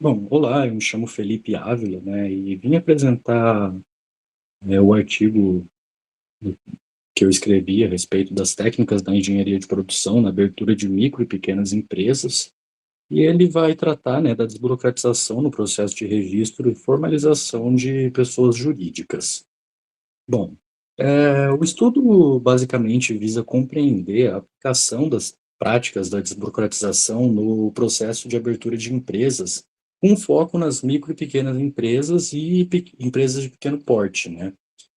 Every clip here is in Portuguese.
Bom, olá, eu me chamo Felipe Ávila, né, e vim apresentar o artigo que eu escrevi a respeito das técnicas da engenharia de produção na abertura de micro e pequenas empresas, e ele vai tratar, né, da desburocratização no processo de registro e formalização de pessoas jurídicas. Bom, o estudo basicamente visa compreender a aplicação das práticas da desburocratização no processo de abertura de empresas, com foco nas micro e pequenas empresas e empresas de pequeno porte, né,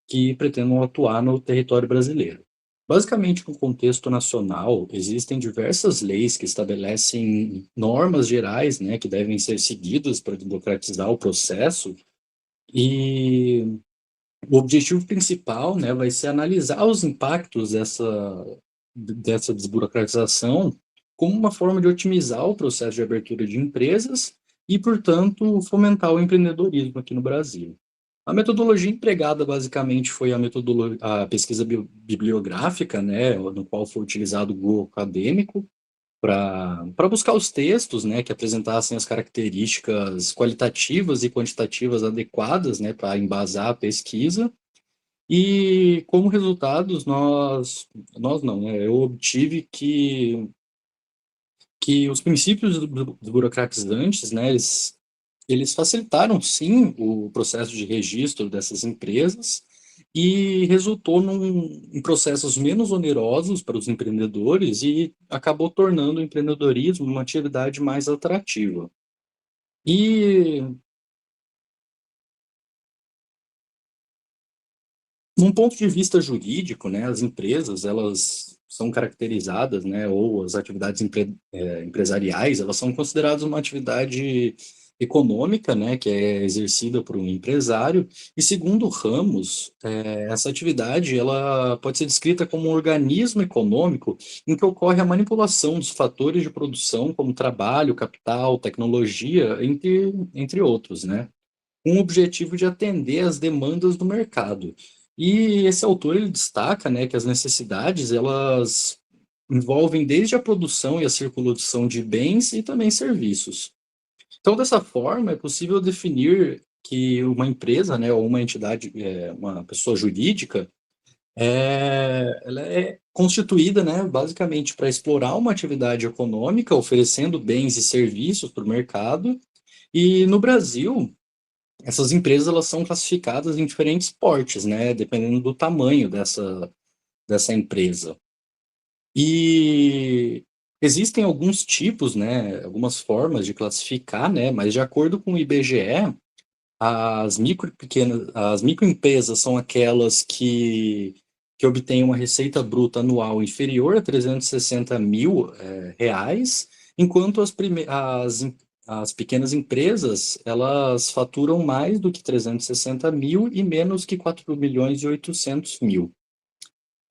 que pretendam atuar no território brasileiro. Basicamente, no contexto nacional, existem diversas leis que estabelecem normas gerais, né, que devem ser seguidas para democratizar o processo, e o objetivo principal, né, vai ser analisar os impactos dessa desburocratização como uma forma de otimizar o processo de abertura de empresas e, portanto, fomentar o empreendedorismo aqui no Brasil. A metodologia empregada basicamente foi a pesquisa bibliográfica, né, no qual foi utilizado o Google Acadêmico para buscar os textos, né, que apresentassem as características qualitativas e quantitativas adequadas, né, para embasar a pesquisa. E como resultados, nós não, né, eu obtive que os princípios burocratizantes, né, eles facilitaram sim o processo de registro dessas empresas e resultou em processos menos onerosos para os empreendedores e acabou tornando o empreendedorismo uma atividade mais atrativa. E num ponto de vista jurídico, né, as empresas, elas são caracterizadas, né, ou as atividades empresariais, elas são consideradas uma atividade econômica, né, que é exercida por um empresário, e segundo Ramos, essa atividade, ela pode ser descrita como um organismo econômico em que ocorre a manipulação dos fatores de produção, como trabalho, capital, tecnologia, entre outros, né, com o objetivo de atender às demandas do mercado. E esse autor ele destaca, né, que as necessidades elas envolvem desde a produção e a circulação de bens e também serviços. Então, dessa forma, é possível definir que uma empresa, né, ou uma entidade, uma pessoa jurídica, ela é constituída, né, basicamente para explorar uma atividade econômica, oferecendo bens e serviços para o mercado. E no Brasil, essas empresas elas são classificadas em diferentes portes, né, dependendo do tamanho dessa empresa. E existem alguns tipos, né, algumas formas de classificar, né, mas de acordo com o IBGE, as microempresas são aquelas que obtêm uma receita bruta anual inferior a 360 mil reais, enquanto as pequenas empresas, elas faturam mais do que 360 mil e menos que 4 milhões e 800 mil.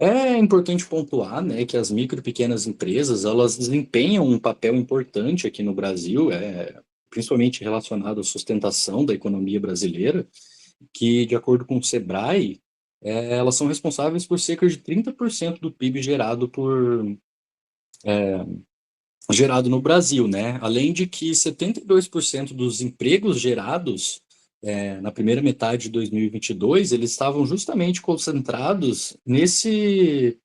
É importante pontuar, né, que as micro e pequenas empresas, elas desempenham um papel importante aqui no Brasil, principalmente relacionado à sustentação da economia brasileira, que, de acordo com o Sebrae, elas são responsáveis por cerca de 30% do PIB gerado no Brasil, né? Além de que 72% dos empregos gerados na primeira metade de 2022, eles estavam justamente concentrados nesse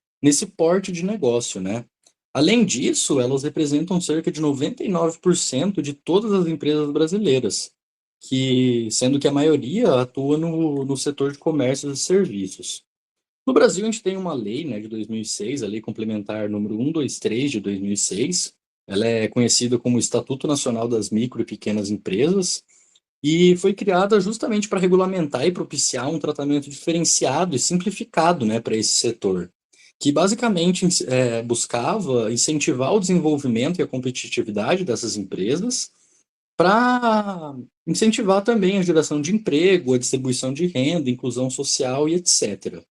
porte de negócio, né? Além disso, elas representam cerca de 99% de todas as empresas brasileiras, sendo que a maioria atua no setor de comércio e serviços. No Brasil, a gente tem uma lei, né, de 2006, a Lei Complementar número 123 de 2006. Ela é conhecida como Estatuto Nacional das Micro e Pequenas Empresas e foi criada justamente para regulamentar e propiciar um tratamento diferenciado e simplificado, né, para esse setor, que basicamente buscava incentivar o desenvolvimento e a competitividade dessas empresas para incentivar também a geração de emprego, a distribuição de renda, inclusão social e etc.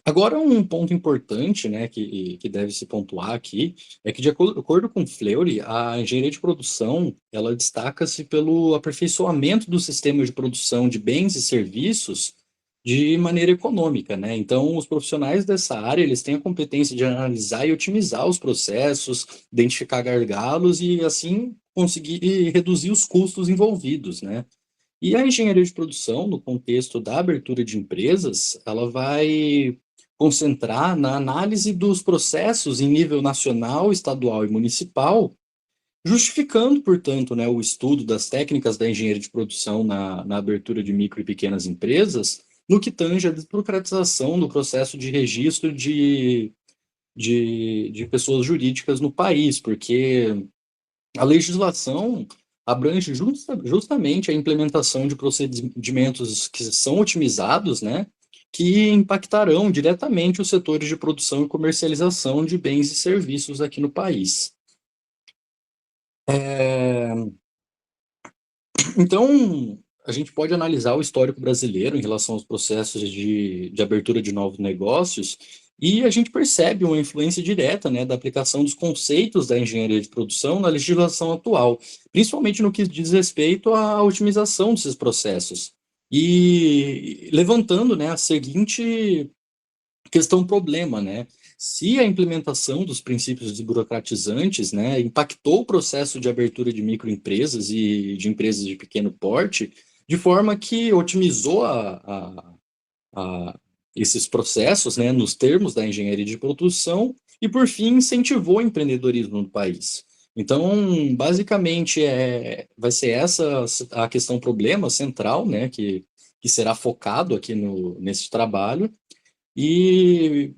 Agora, um ponto importante, né, que deve se pontuar aqui, é que, de acordo com Fleury, a engenharia de produção, ela destaca-se pelo aperfeiçoamento do sistema de produção de bens e serviços de maneira econômica, né? Então, os profissionais dessa área, eles têm a competência de analisar e otimizar os processos, identificar gargalos e, assim, conseguir reduzir os custos envolvidos, né? E a engenharia de produção, no contexto da abertura de empresas, ela vai concentrar na análise dos processos em nível nacional, estadual e municipal, justificando, portanto, né, o estudo das técnicas da engenharia de produção na abertura de micro e pequenas empresas, no que tange a desburocratização do processo de registro de pessoas jurídicas no país, porque a legislação abrange justamente a implementação de procedimentos que são otimizados, né, que impactarão diretamente os setores de produção e comercialização de bens e serviços aqui no país. Então, a gente pode analisar o histórico brasileiro em relação aos processos de abertura de novos negócios, e a gente percebe uma influência direta, né, da aplicação dos conceitos da engenharia de produção na legislação atual, principalmente no que diz respeito à otimização desses processos. E levantando, né, a seguinte questão problema, né? Se a implementação dos princípios desburocratizantes, né, impactou o processo de abertura de microempresas e de empresas de pequeno porte, de forma que otimizou esses processos, né, nos termos da engenharia de produção e, por fim, incentivou o empreendedorismo no país. Então, basicamente, vai ser essa a questão problema central, né, que será focado aqui nesse trabalho, e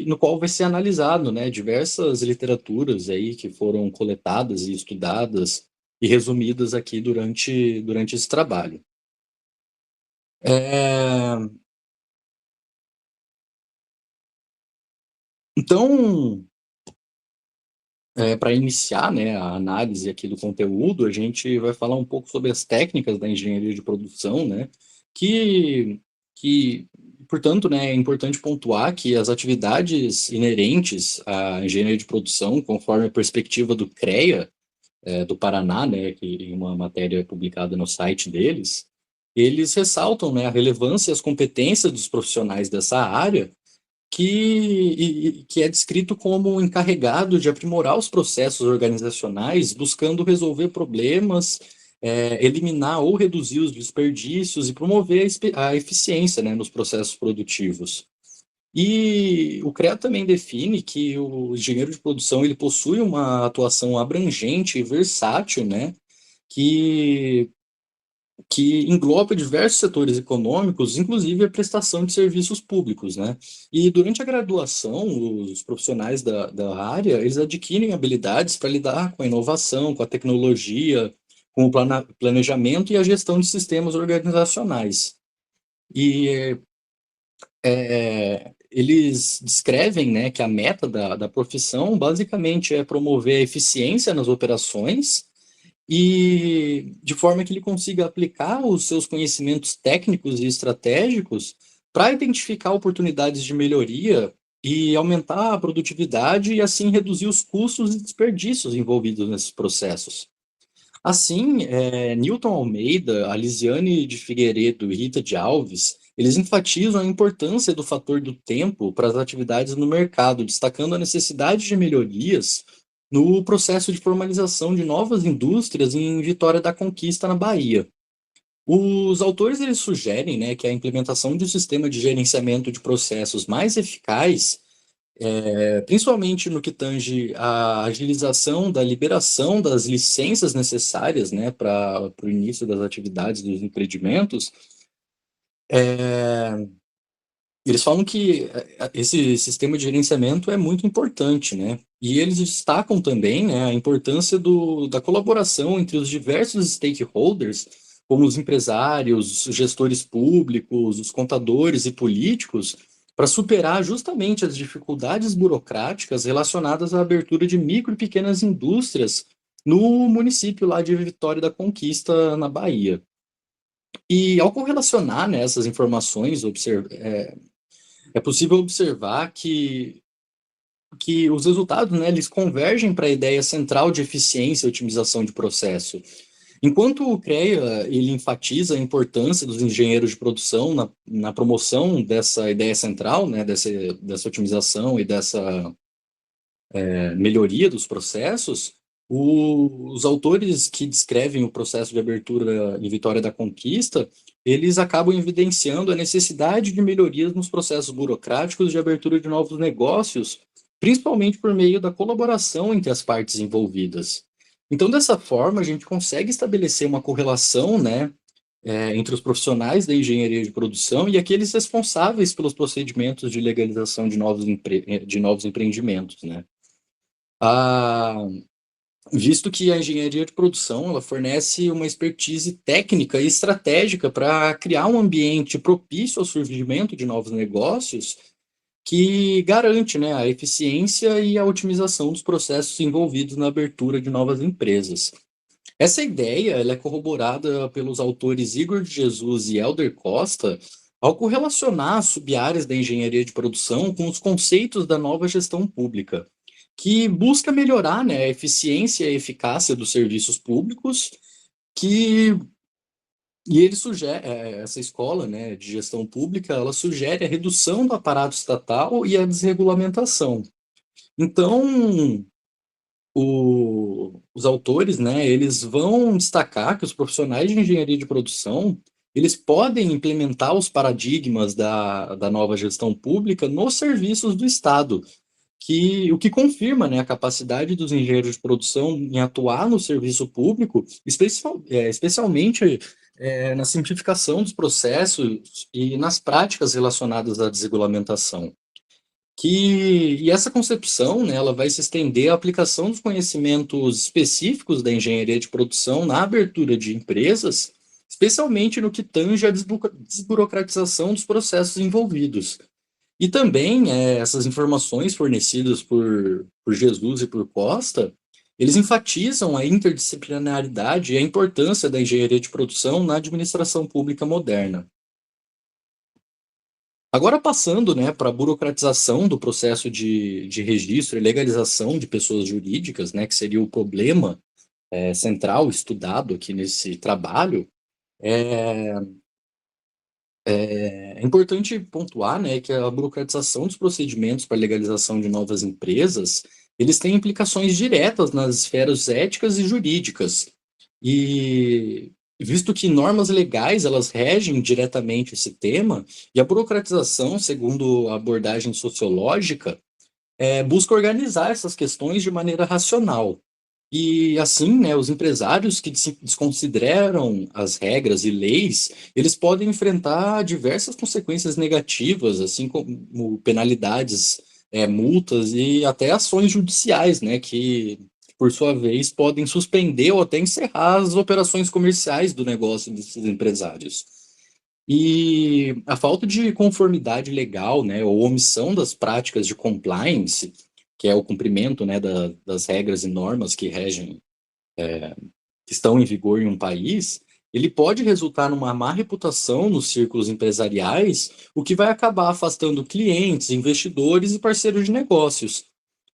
no qual vai ser analisado, né, diversas literaturas aí que foram coletadas e estudadas e resumidas aqui durante esse trabalho. É, então, para iniciar, né, a análise aqui do conteúdo, a gente vai falar um pouco sobre as técnicas da engenharia de produção, né, que, que portanto, né, é importante pontuar que as atividades inerentes à engenharia de produção, conforme a perspectiva do CREA, do Paraná, né, que em uma matéria publicada no site deles, eles ressaltam, né, a relevância e as competências dos profissionais dessa área, que é descrito como encarregado de aprimorar os processos organizacionais, buscando resolver problemas, eliminar ou reduzir os desperdícios e promover a eficiência, né, nos processos produtivos. E o CREA também define que o engenheiro de produção ele possui uma atuação abrangente e versátil, né, que, que engloba diversos setores econômicos, inclusive a prestação de serviços públicos, né. E durante a graduação, os profissionais da área, eles adquirem habilidades para lidar com a inovação, com a tecnologia, com o planejamento e a gestão de sistemas organizacionais. E eles descrevem, né, que a meta da profissão basicamente é promover a eficiência nas operações e de forma que ele consiga aplicar os seus conhecimentos técnicos e estratégicos para identificar oportunidades de melhoria e aumentar a produtividade e assim reduzir os custos e desperdícios envolvidos nesses processos. Assim, Newton Almeida, Alisiane de Figueiredo e Rita de Alves, eles enfatizam a importância do fator do tempo para as atividades no mercado, destacando a necessidade de melhorias no processo de formalização de novas indústrias em Vitória da Conquista, na Bahia. Os autores eles sugerem, né, que a implementação de um sistema de gerenciamento de processos mais eficaz, principalmente no que tange a agilização da liberação das licenças necessárias, né, para o início das atividades dos empreendimentos, eles falam que esse sistema de gerenciamento é muito importante, né? E eles destacam também, né, a importância da colaboração entre os diversos stakeholders, como os empresários, os gestores públicos, os contadores e políticos, para superar justamente as dificuldades burocráticas relacionadas à abertura de micro e pequenas indústrias no município lá de Vitória da Conquista, na Bahia. E ao correlacionar, né, essas informações, é possível observar que os resultados, né, eles convergem para a ideia central de eficiência e otimização de processo. Enquanto o CREA ele enfatiza a importância dos engenheiros de produção na promoção dessa ideia central, né, dessa otimização e dessa melhoria dos processos, Os autores que descrevem o processo de abertura e vitória da conquista, eles acabam evidenciando a necessidade de melhorias nos processos burocráticos de abertura de novos negócios, principalmente por meio da colaboração entre as partes envolvidas. Então, dessa forma, a gente consegue estabelecer uma correlação, né, entre os profissionais da engenharia de produção e aqueles responsáveis pelos procedimentos de legalização de novos empreendimentos, né? A, Visto que a engenharia de produção ela fornece uma expertise técnica e estratégica para criar um ambiente propício ao surgimento de novos negócios que garante, né, a eficiência e a otimização dos processos envolvidos na abertura de novas empresas. Essa ideia ela é corroborada pelos autores Igor de Jesus e Helder Costa ao correlacionar as sub-áreas da engenharia de produção com os conceitos da nova gestão pública, que busca melhorar, né, a eficiência e a eficácia dos serviços públicos, que e ele sugere, essa escola, né, de gestão pública, ela sugere a redução do aparato estatal e a desregulamentação. Então, os autores, né, eles vão destacar que os profissionais de engenharia de produção, eles podem implementar os paradigmas da nova gestão pública nos serviços do Estado, o que confirma, né, a capacidade dos engenheiros de produção em atuar no serviço público, especialmente na simplificação dos processos e nas práticas relacionadas à desregulamentação. E essa concepção, né, ela vai se estender à aplicação dos conhecimentos específicos da engenharia de produção na abertura de empresas, especialmente no que tange à desburocratização dos processos envolvidos. E também essas informações fornecidas por Jesus e por Costa, eles enfatizam a interdisciplinaridade e a importância da engenharia de produção na administração pública moderna. Agora passando, né, para a burocratização do processo de registro e legalização de pessoas jurídicas, né, que seria o problema central estudado aqui nesse trabalho, é, é importante pontuar, né, que a burocratização dos procedimentos para legalização de novas empresas, eles têm implicações diretas nas esferas éticas e jurídicas. E visto que normas legais, elas regem diretamente esse tema, e a burocratização, segundo a abordagem sociológica, busca organizar essas questões de maneira racional. E assim, né, os empresários que desconsideram as regras e leis, eles podem enfrentar diversas consequências negativas, assim como penalidades, multas e até ações judiciais, né, que por sua vez podem suspender ou até encerrar as operações comerciais do negócio desses empresários. E a falta de conformidade legal, né, ou omissão das práticas de compliance, que é o cumprimento, né, das regras e normas que regem, que estão em vigor em um país, ele pode resultar numa má reputação nos círculos empresariais, o que vai acabar afastando clientes, investidores e parceiros de negócios.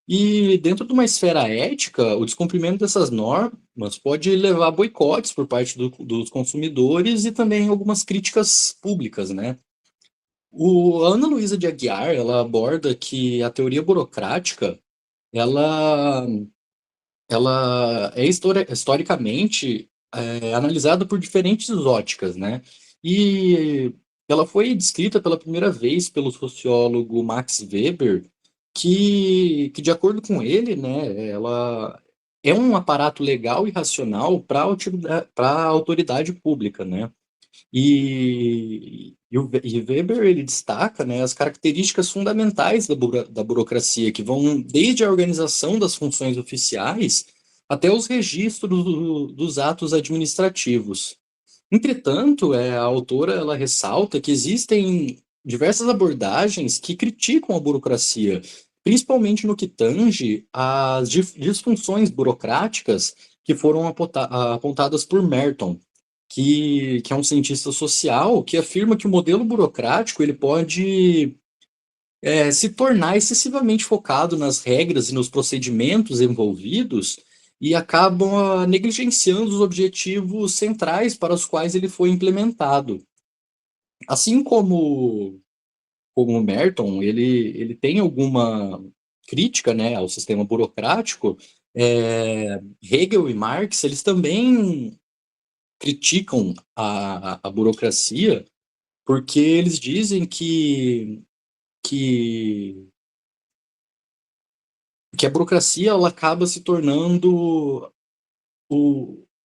E dentro de uma esfera ética, o descumprimento dessas normas pode levar a boicotes por parte dos consumidores e também algumas críticas públicas, né? A Ana Luísa de Aguiar, ela aborda que a teoria burocrática, ela, ela é historicamente analisada por diferentes óticas, né? E ela foi descrita pela primeira vez pelo sociólogo Max Weber, que de acordo com ele, né, ela é um aparato legal e racional para a autoridade pública, né? E Weber ele destaca, né, as características fundamentais da burocracia, que vão desde a organização das funções oficiais até os registros dos atos administrativos. Entretanto, a autora ela ressalta que existem diversas abordagens que criticam a burocracia, principalmente no que tange às disfunções burocráticas que foram apontadas por Merton, que é um cientista social que afirma que o modelo burocrático ele pode se tornar excessivamente focado nas regras e nos procedimentos envolvidos e acabam negligenciando os objetivos centrais para os quais ele foi implementado. Assim como o Merton, ele tem alguma crítica, né, ao sistema burocrático, Hegel e Marx, eles também criticam a burocracia, porque eles dizem que, que a burocracia ela acaba se tornando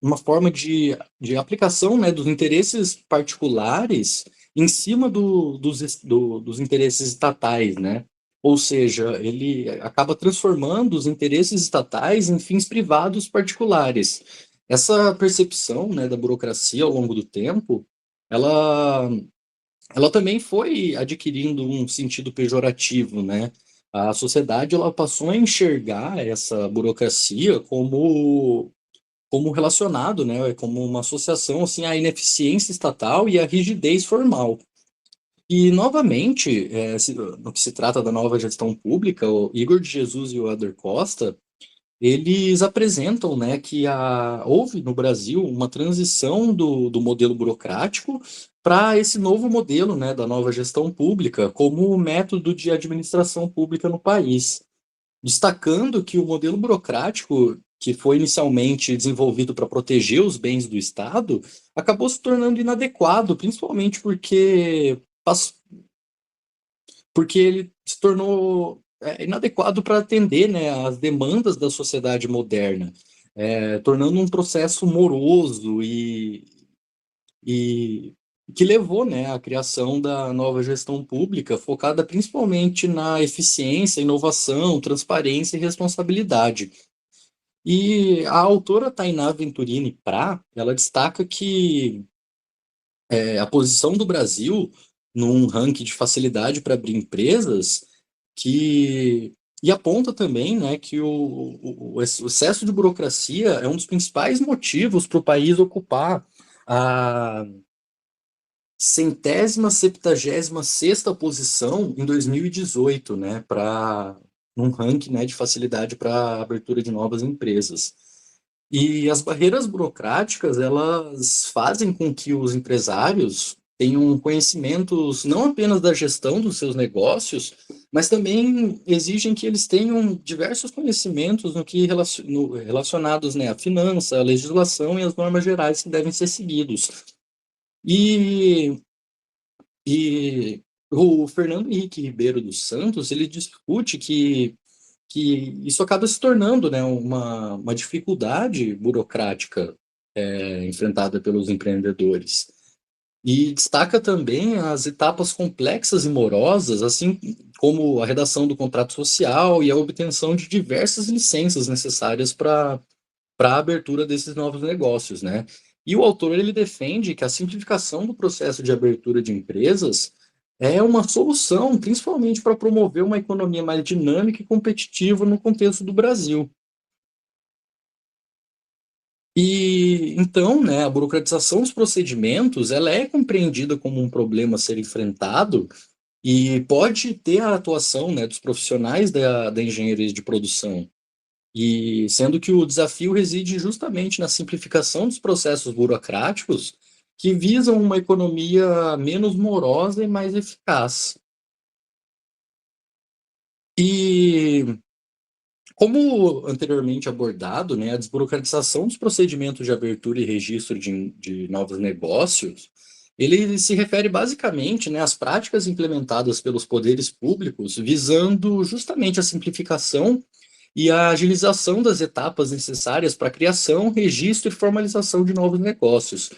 uma forma de aplicação, né, dos interesses particulares em cima dos interesses estatais, né? Ou seja, ele acaba transformando os interesses estatais em fins privados particulares. Essa percepção, né, da burocracia ao longo do tempo, ela, ela também foi adquirindo um sentido pejorativo, né? A sociedade ela passou a enxergar essa burocracia como relacionado, né, como uma associação assim à ineficiência estatal e à rigidez formal. E novamente, no que se trata da nova gestão pública, o Igor de Jesus e o Eder Costa, eles apresentam, né, que houve no Brasil uma transição do modelo burocrático para esse novo modelo, né, da nova gestão pública como método de administração pública no país, destacando que o modelo burocrático, que foi inicialmente desenvolvido para proteger os bens do Estado, acabou se tornando inadequado, principalmente porque ele se tornou inadequado para atender, né, as demandas da sociedade moderna, tornando um processo moroso e que levou, né, à criação da nova gestão pública, focada principalmente na eficiência, inovação, transparência e responsabilidade. E a autora Tainá Venturini Prá, ela destaca que a posição do Brasil num ranking de facilidade para abrir empresas que e aponta também, né, que o excesso de burocracia é um dos principais motivos para o país ocupar a 176ª posição em 2018, né, para num ranking, né, de facilidade para a abertura de novas empresas. E as barreiras burocráticas, elas fazem com que os empresários tenham conhecimentos não apenas da gestão dos seus negócios, mas também exigem que eles tenham diversos conhecimentos relacionados, né, à finança, à legislação e às normas gerais que devem ser seguidos. E, e o Fernando Henrique Ribeiro dos Santos, ele discute que isso acaba se tornando, né, uma dificuldade burocrática enfrentada pelos empreendedores. E destaca também as etapas complexas e morosas, assim como a redação do contrato social e a obtenção de diversas licenças necessárias para a abertura desses novos negócios, né? E o autor ele defende que a simplificação do processo de abertura de empresas é uma solução, principalmente para promover uma economia mais dinâmica e competitiva no contexto do Brasil. E então, né, a burocratização dos procedimentos, ela é compreendida como um problema a ser enfrentado e pode ter a atuação, né, dos profissionais da engenharia de produção. E sendo que o desafio reside justamente na simplificação dos processos burocráticos que visam uma economia menos morosa e mais eficaz. E como anteriormente abordado, né, a desburocratização dos procedimentos de abertura e registro de novos negócios, ele se refere basicamente, né, às práticas implementadas pelos poderes públicos visando justamente a simplificação e a agilização das etapas necessárias para a criação, registro e formalização de novos negócios.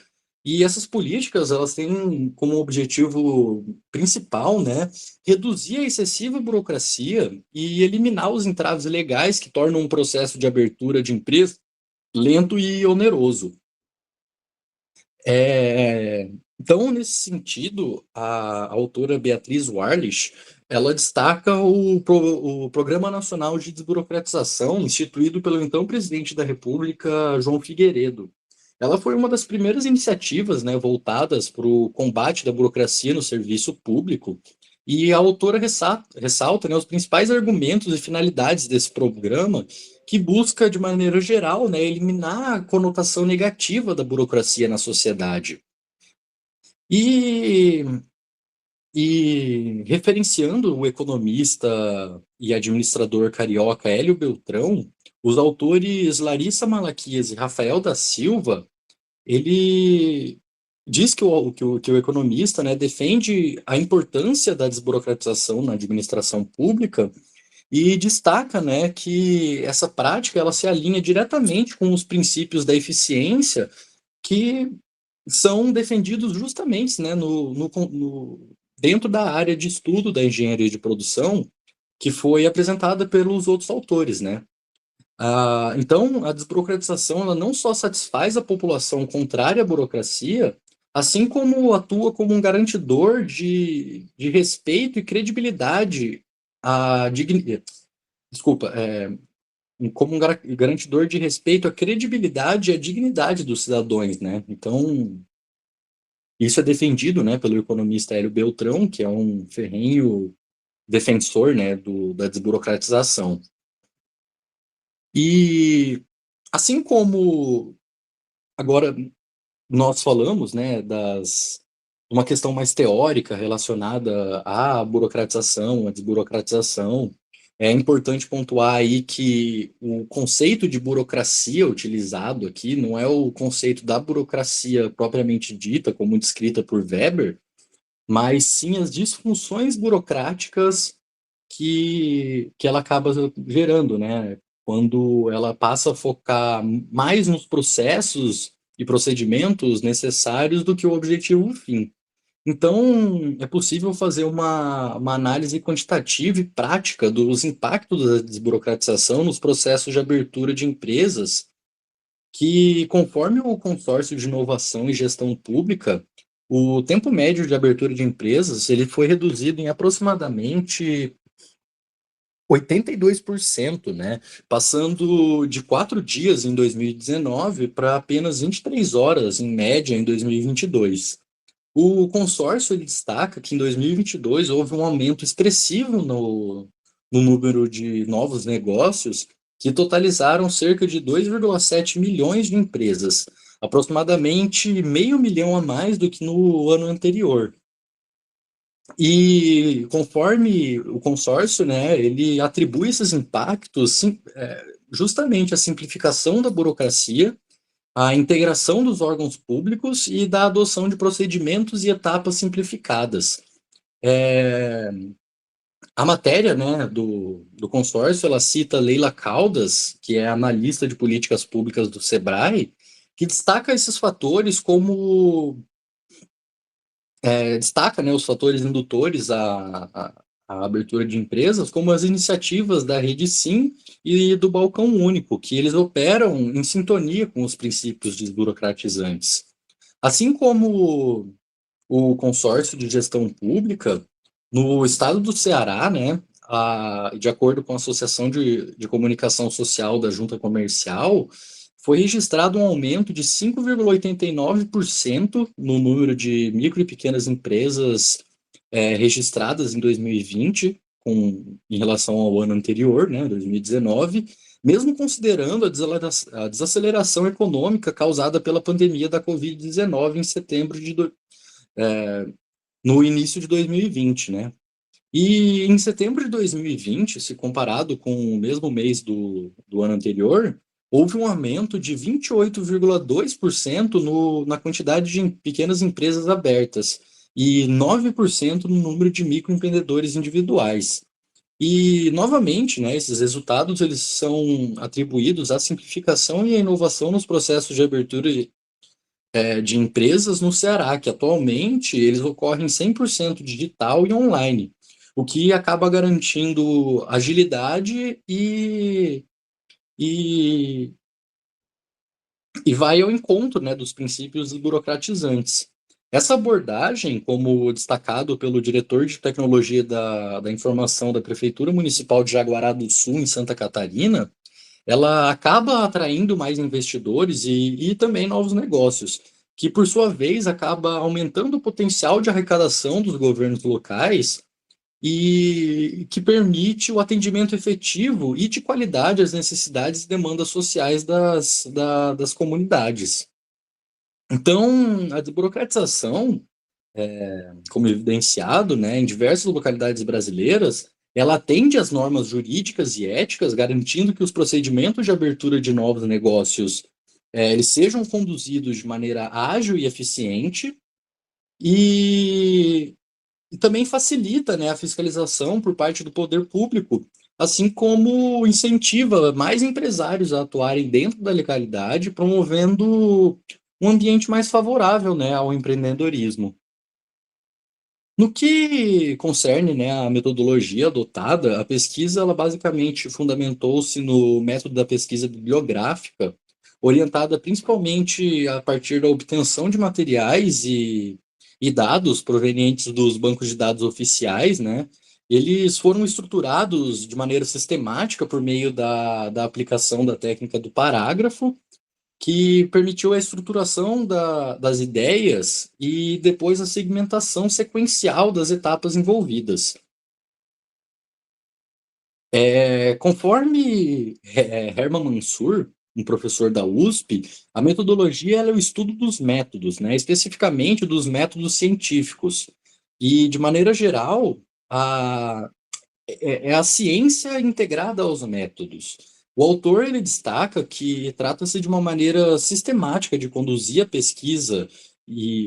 E essas políticas, elas têm como objetivo principal, né, reduzir a excessiva burocracia e eliminar os entraves legais que tornam um processo de abertura de empresa lento e oneroso. Então, nesse sentido, a autora Beatriz Warlich, ela destaca o Programa Nacional de Desburocratização, instituído pelo então presidente da República, João Figueiredo. Ela foi uma das primeiras iniciativas, né, voltadas para o combate da burocracia no serviço público, e a autora ressalta, né, os principais argumentos e finalidades desse programa, que busca, de maneira geral, né, eliminar a conotação negativa da burocracia na sociedade. E, referenciando o economista e administrador carioca Hélio Beltrão, Os autores Larissa Malaquias e Rafael da Silva, ele diz que o economista, né, defende a importância da desburocratização na administração pública e destaca, né, que essa prática ela se alinha diretamente com os princípios da eficiência que são defendidos justamente, né, dentro da área de estudo da engenharia de produção, que foi apresentada pelos outros autores, né? Então, a desburocratização ela não só satisfaz a população contrária à burocracia, assim como atua como um garantidor de respeito e credibilidade à dignidade. Desculpa, como um garantidor de respeito à credibilidade e à dignidade dos cidadãos, né? Então, isso é defendido, né, pelo economista Hélio Beltrão, que é um ferrenho defensor, né, da desburocratização. E assim como agora nós falamos, né, uma questão mais teórica relacionada à burocratização, à desburocratização, é importante pontuar aí que o conceito de burocracia utilizado aqui não é o conceito da burocracia propriamente dita, como descrita por Weber, mas sim as disfunções burocráticas que ela acaba gerando, né? Quando ela passa a focar mais nos processos e procedimentos necessários do que o objetivo fim. Então, é possível fazer uma análise quantitativa e prática dos impactos da desburocratização nos processos de abertura de empresas, que, conforme o consórcio de inovação e gestão pública, o tempo médio de abertura de empresas ele foi reduzido em aproximadamente 82%, né? Passando de 4 dias em 2019 para apenas 23 horas, em média, em 2022. O consórcio ele destaca que em 2022 houve um aumento expressivo no número de novos negócios, que totalizaram cerca de 2,7 milhões de empresas, aproximadamente meio milhão a mais do que no ano anterior. E conforme o consórcio, né, ele atribui esses impactos justamente à simplificação da burocracia, à integração dos órgãos públicos e da adoção de procedimentos e etapas simplificadas. É, a matéria, né, do consórcio, ela cita Leila Caldas, que é analista de políticas públicas do Sebrae, que destaca esses fatores como destaca, né, os fatores indutores à abertura de empresas, como as iniciativas da Rede Sim e do Balcão Único, que eles operam em sintonia com os princípios desburocratizantes. Assim como o consórcio de gestão pública, no estado do Ceará, né, de acordo com a Associação de Comunicação Social da Junta Comercial, foi registrado um aumento de 5,89% no número de micro e pequenas empresas registradas em 2020, em relação ao ano anterior, né, 2019, mesmo considerando a desaceleração econômica causada pela pandemia da Covid-19 em setembro no início de 2020, né? E em setembro de 2020, se comparado com o mesmo mês do ano anterior, houve um aumento de 28,2% na quantidade de pequenas empresas abertas e 9% no número de microempreendedores individuais. E, novamente, né, esses resultados eles são atribuídos à simplificação e à inovação nos processos de abertura de empresas no Ceará, que atualmente eles ocorrem 100% digital e online, o que acaba garantindo agilidade e, e vai ao encontro, né, dos princípios burocratizantes. Essa abordagem, como destacado pelo diretor de tecnologia da informação da Prefeitura Municipal de Jaguará do Sul, em Santa Catarina, ela acaba atraindo mais investidores e também novos negócios, que por sua vez acaba aumentando o potencial de arrecadação dos governos locais e que permite o atendimento efetivo e de qualidade às necessidades e demandas sociais das comunidades. Então, a desburocratização, como evidenciado, né, em diversas localidades brasileiras, ela atende às normas jurídicas e éticas, garantindo que os procedimentos de abertura de novos negócios eles sejam conduzidos de maneira ágil e eficiente, e, e também facilita, né, a fiscalização por parte do poder público, assim como incentiva mais empresários a atuarem dentro da legalidade, promovendo um ambiente mais favorável, né, ao empreendedorismo. No que concerne, né, a metodologia adotada, a pesquisa ela basicamente fundamentou-se no método da pesquisa bibliográfica, orientada principalmente a partir da obtenção de materiais e dados provenientes dos bancos de dados oficiais, né? Eles foram estruturados de maneira sistemática por meio da aplicação da técnica do parágrafo, que permitiu a estruturação das ideias e depois a segmentação sequencial das etapas envolvidas. Conforme Herman Mansur, um professor da USP, a metodologia é o estudo dos métodos, né, especificamente dos métodos científicos. E, de maneira geral, é a ciência integrada aos métodos. O autor ele destaca que trata-se de uma maneira sistemática de conduzir a pesquisa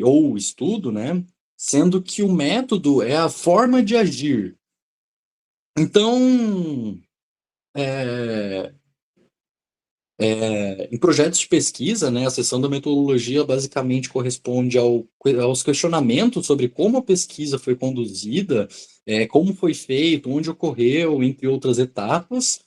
ou o estudo, né? Sendo que o método é a forma de agir. Então, é, em projetos de pesquisa, né, a seção da metodologia basicamente corresponde aos questionamentos sobre como a pesquisa foi conduzida, como foi feito, onde ocorreu, entre outras etapas,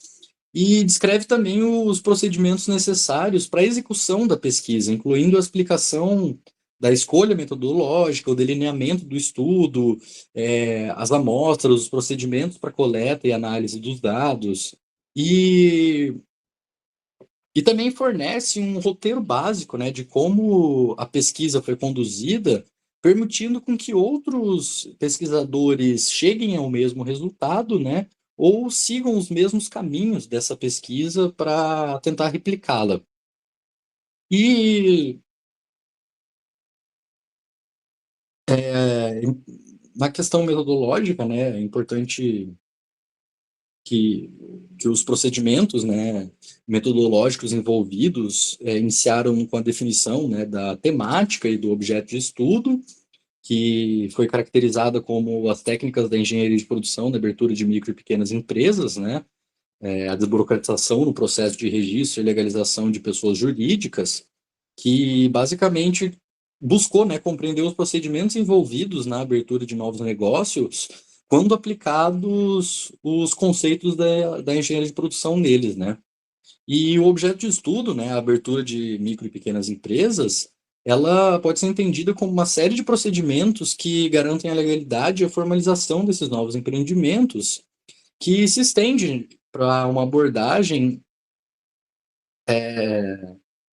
e descreve também os procedimentos necessários para a execução da pesquisa, incluindo a explicação da escolha metodológica, o delineamento do estudo, as amostras, os procedimentos para coleta e análise dos dados. E e também fornece um roteiro básico, né, de como a pesquisa foi conduzida, permitindo com que outros pesquisadores cheguem ao mesmo resultado, né, ou sigam os mesmos caminhos dessa pesquisa para tentar replicá-la. E na questão metodológica, né, é importante que, que os procedimentos, né, metodológicos envolvidos iniciaram com a definição, né, da temática e do objeto de estudo, que foi caracterizada como as técnicas da engenharia de produção na abertura de micro e pequenas empresas, né, a desburocratização no processo de registro e legalização de pessoas jurídicas, que basicamente buscou, né, compreender os procedimentos envolvidos na abertura de novos negócios quando aplicados os conceitos da engenharia de produção neles, né? E o objeto de estudo, né, a abertura de micro e pequenas empresas, ela pode ser entendida como uma série de procedimentos que garantem a legalidade e a formalização desses novos empreendimentos, que se estende para uma abordagem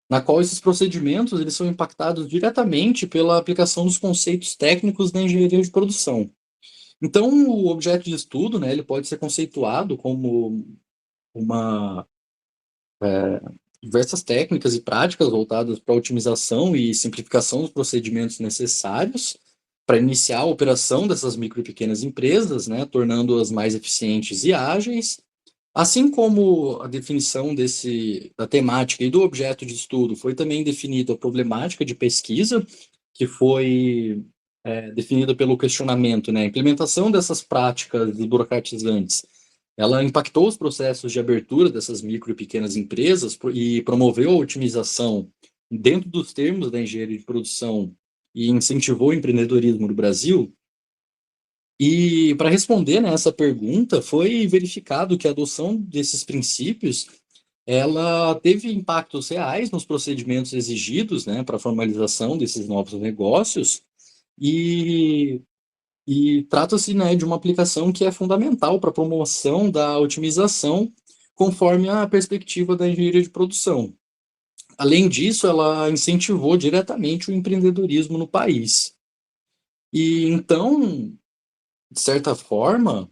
na qual esses procedimentos eles são impactados diretamente pela aplicação dos conceitos técnicos da engenharia de produção. Então, o objeto de estudo, né, ele pode ser conceituado como uma diversas técnicas e práticas voltadas para a otimização e simplificação dos procedimentos necessários para iniciar a operação dessas micro e pequenas empresas, né, tornando-as mais eficientes e ágeis, assim como a definição da temática e do objeto de estudo, foi também definida a problemática de pesquisa, que foi definida pelo questionamento, né? A implementação dessas práticas desburocratizantes, ela impactou os processos de abertura dessas micro e pequenas empresas e promoveu a otimização dentro dos termos da engenharia de produção e incentivou o empreendedorismo no Brasil. E para responder, né, essa pergunta, foi verificado que a adoção desses princípios ela teve impactos reais nos procedimentos exigidos, né, para a formalização desses novos negócios e, e trata-se, né, de uma aplicação que é fundamental para a promoção da otimização conforme a perspectiva da engenharia de produção. Além disso, ela incentivou diretamente o empreendedorismo no país. E então, de certa forma,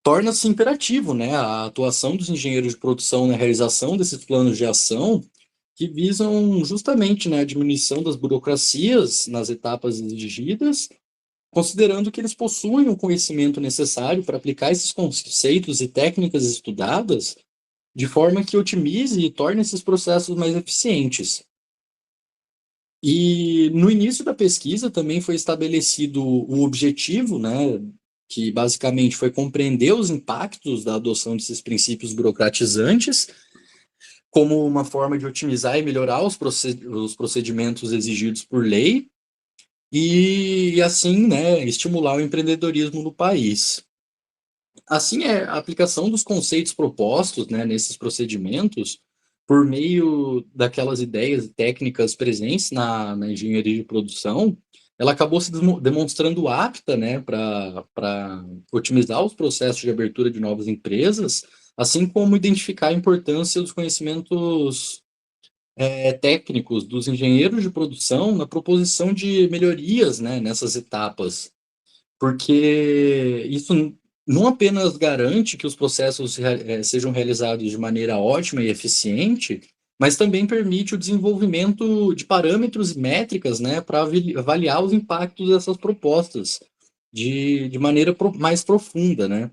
torna-se imperativo, né, a atuação dos engenheiros de produção na realização desses planos de ação que visam justamente, né, a diminuição das burocracias nas etapas exigidas considerando que eles possuem o conhecimento necessário para aplicar esses conceitos e técnicas estudadas de forma que otimize e torne esses processos mais eficientes. E no início da pesquisa também foi estabelecido o objetivo, né, que basicamente foi compreender os impactos da adoção desses princípios burocratizantes como uma forma de otimizar e melhorar os procedimentos exigidos por lei e assim, né, estimular o empreendedorismo no país. Assim, a aplicação dos conceitos propostos, né, nesses procedimentos, por meio daquelas ideias e técnicas presentes na engenharia de produção, ela acabou se demonstrando apta, né, para otimizar os processos de abertura de novas empresas, assim como identificar a importância dos conhecimentos técnicos dos engenheiros de produção na proposição de melhorias, né, nessas etapas, porque isso não apenas garante que os processos sejam realizados de maneira ótima e eficiente, mas também permite o desenvolvimento de parâmetros e métricas, né, para avaliar os impactos dessas propostas de maneira mais profunda, né?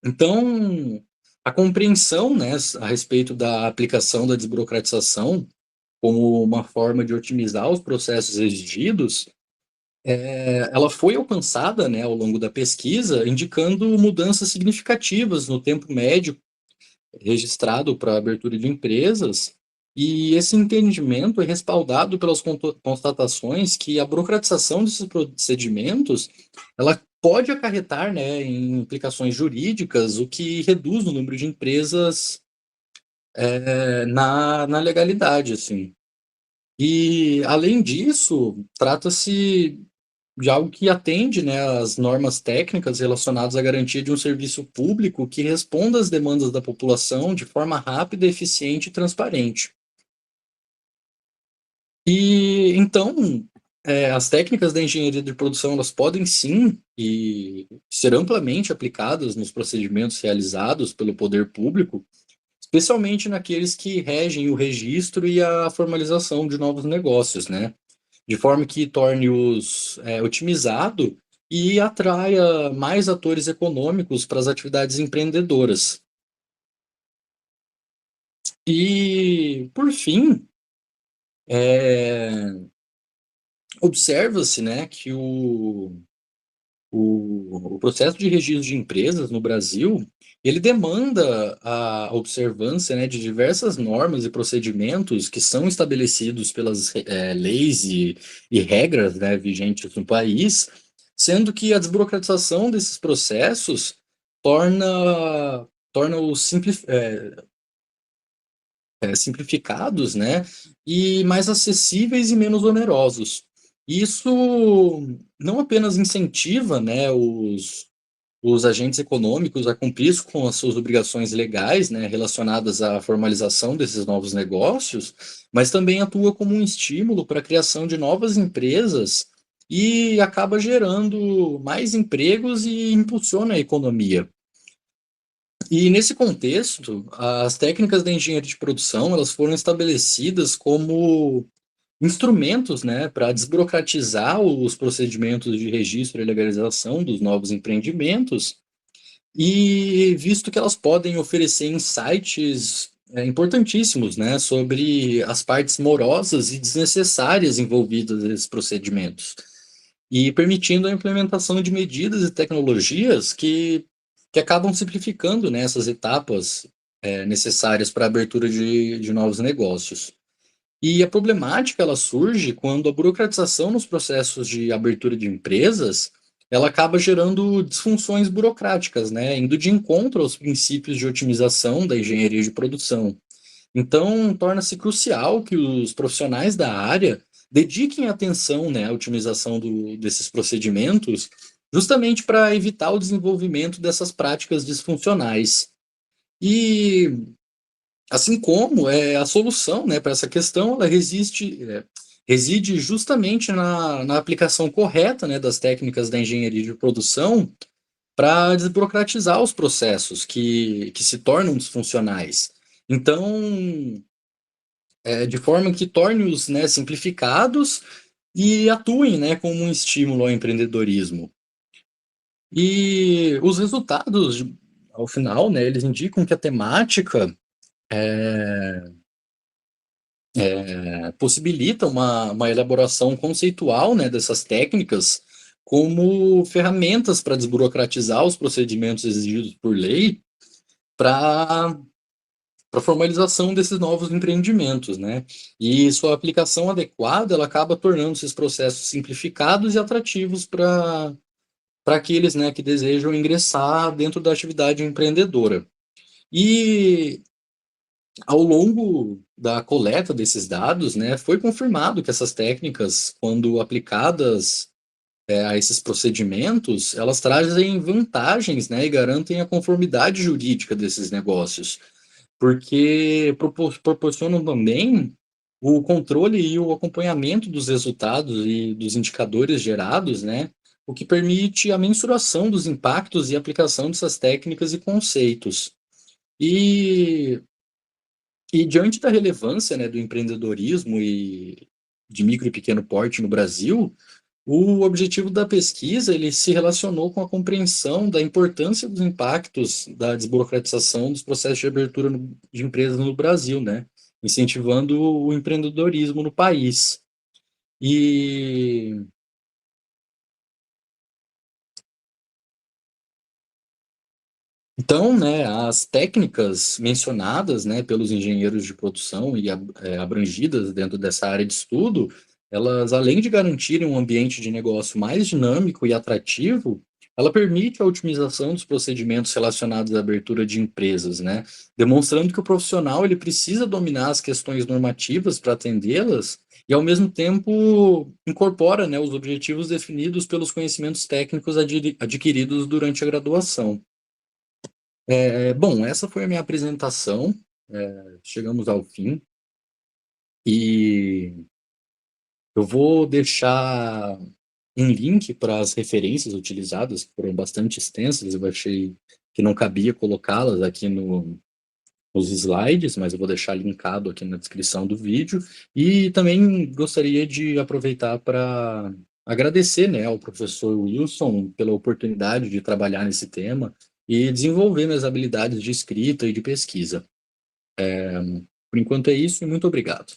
Então, a compreensão, né, a respeito da aplicação da desburocratização como uma forma de otimizar os processos exigidos, ela foi alcançada, né, ao longo da pesquisa, indicando mudanças significativas no tempo médio registrado para a abertura de empresas, e esse entendimento é respaldado pelas constatações que a burocratização desses procedimentos, ela pode acarretar, né, em implicações jurídicas, o que reduz o número de empresas na legalidade, assim. E, além disso, trata-se de algo que atende, né, às normas técnicas relacionadas à garantia de um serviço público que responda às demandas da população de forma rápida, eficiente e transparente. E então, as técnicas da engenharia de produção elas podem sim e ser amplamente aplicadas nos procedimentos realizados pelo poder público, especialmente naqueles que regem o registro e a formalização de novos negócios, né? De forma que torne-os otimizado e atraia mais atores econômicos para as atividades empreendedoras. E, por fim, é, observa-se, né, que o processo de registro de empresas no Brasil, ele demanda a observância, né, de diversas normas e procedimentos que são estabelecidos pelas leis e regras, né, vigentes no país, sendo que a desburocratização desses processos torna, torna-os simplificados, né, e mais acessíveis e menos onerosos. Isso não apenas incentiva, né, os agentes econômicos a cumprir com as suas obrigações legais, né, relacionadas à formalização desses novos negócios, mas também atua como um estímulo para a criação de novas empresas e acaba gerando mais empregos e impulsiona a economia. E nesse contexto, as técnicas da engenharia de produção, elas foram estabelecidas como instrumentos, né, para desburocratizar os procedimentos de registro e legalização dos novos empreendimentos, e visto que elas podem oferecer insights importantíssimos, né, sobre as partes morosas e desnecessárias envolvidas nesses procedimentos, e permitindo a implementação de medidas e tecnologias que acabam simplificando, né, essas etapas necessárias para a abertura de novos negócios. E a problemática ela surge quando a burocratização nos processos de abertura de empresas, ela acaba gerando disfunções burocráticas, né, indo de encontro aos princípios de otimização da engenharia de produção. Então, torna-se crucial que os profissionais da área dediquem atenção, né, à otimização desses procedimentos, justamente para evitar o desenvolvimento dessas práticas disfuncionais. E assim como a solução, né, para essa questão, ela reside justamente na aplicação correta, né, das técnicas da engenharia de produção para desburocratizar os processos que se tornam disfuncionais. Então, de forma que torne-os, né, simplificados e atuem, né, como um estímulo ao empreendedorismo. E os resultados, ao final, né, eles indicam que a temática possibilita uma elaboração conceitual, né, dessas técnicas como ferramentas para desburocratizar os procedimentos exigidos por lei para a formalização desses novos empreendimentos, né? E sua aplicação adequada, ela acaba tornando esses processos simplificados e atrativos para aqueles, né, que desejam ingressar dentro da atividade empreendedora. E ao longo da coleta desses dados, né, foi confirmado que essas técnicas, quando aplicadas a esses procedimentos, elas trazem vantagens, né, e garantem a conformidade jurídica desses negócios, porque proporcionam também o controle e o acompanhamento dos resultados e dos indicadores gerados, né, o que permite a mensuração dos impactos e aplicação dessas técnicas e conceitos. E e diante da relevância, né, do empreendedorismo e de micro e pequeno porte no Brasil, o objetivo da pesquisa ele se relacionou com a compreensão da importância dos impactos da desburocratização dos processos de abertura de empresas no Brasil, né, incentivando o empreendedorismo no país. E então, né, as técnicas mencionadas, né, pelos engenheiros de produção e abrangidas dentro dessa área de estudo, elas, além de garantirem um ambiente de negócio mais dinâmico e atrativo, ela permite a otimização dos procedimentos relacionados à abertura de empresas, né, demonstrando que o profissional ele precisa dominar as questões normativas para atendê-las e, ao mesmo tempo, incorpora, né, os objetivos definidos pelos conhecimentos técnicos adquiridos durante a graduação. Bom, essa foi a minha apresentação. Chegamos ao fim e eu vou deixar um link para as referências utilizadas, que foram bastante extensas. Eu achei que não cabia colocá-las aqui nos slides, mas eu vou deixar linkado aqui na descrição do vídeo. E também gostaria de aproveitar para agradecer, né, ao professor Wilson pela oportunidade de trabalhar nesse tema e desenvolver minhas habilidades de escrita e de pesquisa. Por enquanto é isso e muito obrigado.